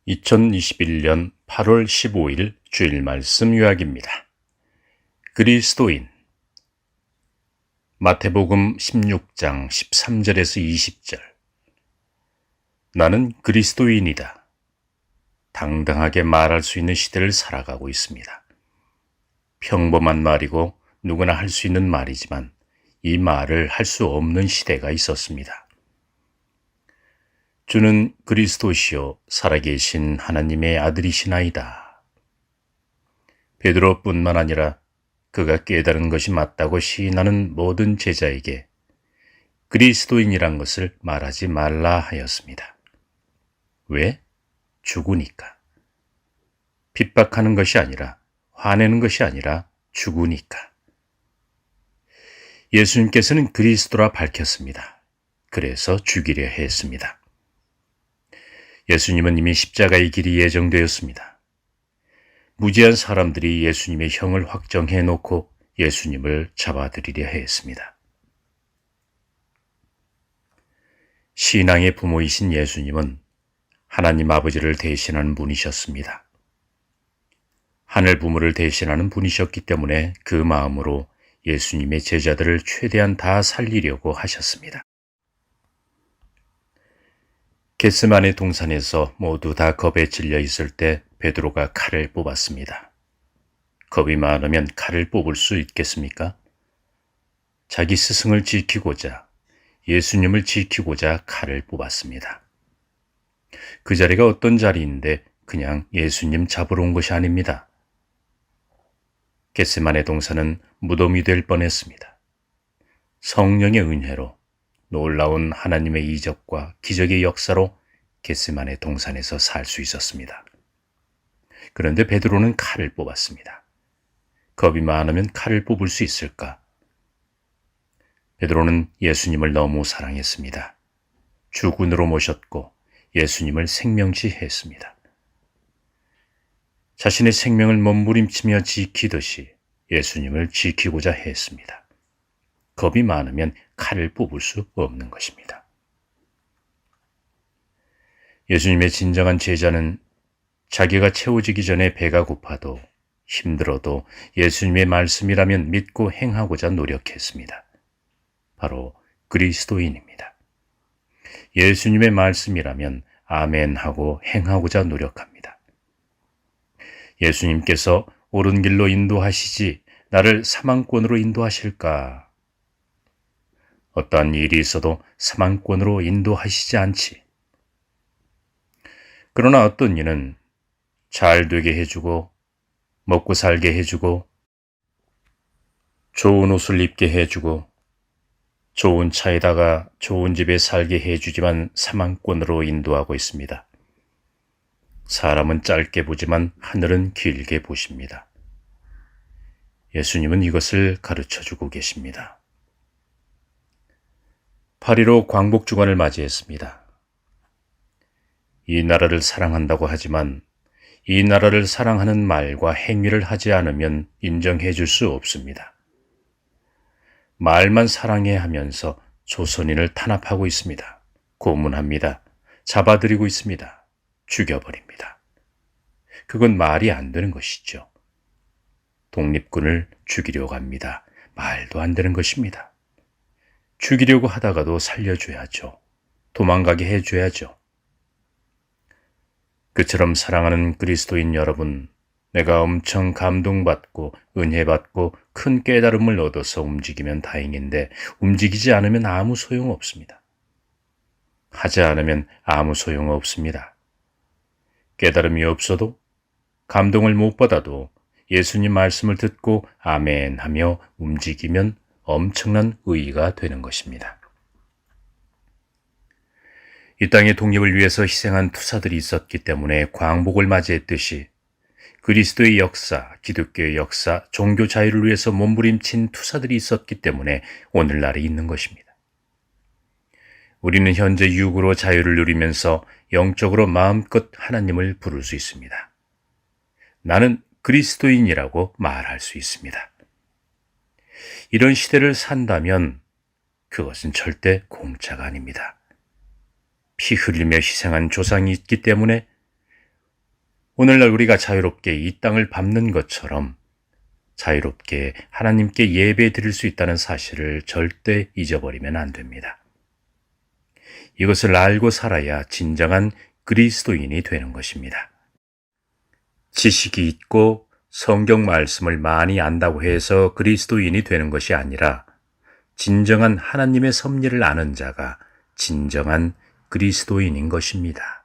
2021년 8월 15일 주일 말씀 요약입니다. 그리스도인 마태복음 16장 13절에서 20절. 나는 그리스도인이다. 당당하게 말할 수 있는 시대를 살아가고 있습니다. 평범한 말이고 누구나 할 수 있는 말이지만 이 말을 할 수 없는 시대가 있었습니다. 주는 그리스도시요 살아계신 하나님의 아들이시나이다. 베드로뿐만 아니라 그가 깨달은 것이 맞다고 시인하는 모든 제자에게 그리스도인이란 것을 말하지 말라 하였습니다. 왜? 죽으니까. 핍박하는 것이 아니라, 화내는 것이 아니라 죽으니까. 예수님께서는 그리스도라 밝혔습니다. 그래서 죽이려 했습니다. 예수님은 이미 십자가의 길이 예정되었습니다. 무지한 사람들이 예수님의 형을 확정해 놓고 예수님을 잡아들이려 했습니다. 신앙의 부모이신 예수님은 하나님 아버지를 대신하는 분이셨습니다. 하늘 부모를 대신하는 분이셨기 때문에 그 마음으로 예수님의 제자들을 최대한 다 살리려고 하셨습니다. 겟세마네 동산에서 모두 다 겁에 질려 있을 때 베드로가 칼을 뽑았습니다. 겁이 많으면 칼을 뽑을 수 있겠습니까? 자기 스승을 지키고자, 예수님을 지키고자 칼을 뽑았습니다. 그 자리가 어떤 자리인데 그냥 예수님 잡으러 온 것이 아닙니다. 겟세마네 동산은 무덤이 될 뻔했습니다. 성령의 은혜로 놀라운 하나님의 이적과 기적의 역사로 겟세마네 동산에서 살 수 있었습니다. 그런데 베드로는 칼을 뽑았습니다. 겁이 많으면 칼을 뽑을 수 있을까? 베드로는 예수님을 너무 사랑했습니다. 주군으로 모셨고 예수님을 생명시했습니다. 자신의 생명을 몸부림치며 지키듯이 예수님을 지키고자 했습니다. 겁이 많으면 칼을 뽑을 수 없는 것입니다. 예수님의 진정한 제자는 자기가 채워지기 전에 배가 고파도 힘들어도 예수님의 말씀이라면 믿고 행하고자 노력했습니다. 바로 그리스도인입니다. 예수님의 말씀이라면 아멘하고 행하고자 노력합니다. 예수님께서 옳은 길로 인도하시지 나를 사망권으로 인도하실까? 어떠한 일이 있어도 사망권으로 인도하시지 않지. 그러나 어떤 이는 잘 되게 해주고 먹고 살게 해주고 좋은 옷을 입게 해주고 좋은 차에다가 좋은 집에 살게 해주지만 사망권으로 인도하고 있습니다. 사람은 짧게 보지만 하늘은 길게 보십니다. 예수님은 이것을 가르쳐주고 계십니다. 8.15 광복주간을 맞이했습니다. 이 나라를 사랑한다고 하지만 이 나라를 사랑하는 말과 행위를 하지 않으면 인정해 줄 수 없습니다. 말만 사랑해 하면서 조선인을 탄압하고 있습니다. 고문합니다. 잡아들이고 있습니다. 죽여버립니다. 그건 말이 안 되는 것이죠. 독립군을 죽이려고 합니다. 말도 안 되는 것입니다. 죽이려고 하다가도 살려줘야죠. 도망가게 해줘야죠. 그처럼 사랑하는 그리스도인 여러분, 내가 엄청 감동받고 은혜받고 큰 깨달음을 얻어서 움직이면 다행인데 움직이지 않으면 아무 소용없습니다. 하지 않으면 아무 소용없습니다. 깨달음이 없어도 감동을 못 받아도 예수님 말씀을 듣고 아멘 하며 움직이면 엄청난 의의가 되는 것입니다. 이 땅의 독립을 위해서 희생한 투사들이 있었기 때문에 광복을 맞이했듯이 그리스도의 역사, 기독교의 역사, 종교 자유를 위해서 몸부림친 투사들이 있었기 때문에 오늘날이 있는 것입니다. 우리는 현재 육으로 자유를 누리면서 영적으로 마음껏 하나님을 부를 수 있습니다. 나는 그리스도인이라고 말할 수 있습니다. 이런 시대를 산다면 그것은 절대 공짜가 아닙니다. 피 흘리며 희생한 조상이 있기 때문에 오늘날 우리가 자유롭게 이 땅을 밟는 것처럼 자유롭게 하나님께 예배 드릴 수 있다는 사실을 절대 잊어버리면 안 됩니다. 이것을 알고 살아야 진정한 그리스도인이 되는 것입니다. 지식이 있고 성경 말씀을 많이 안다고 해서 그리스도인이 되는 것이 아니라 진정한 하나님의 섭리를 아는 자가 진정한 그리스도인인 것입니다.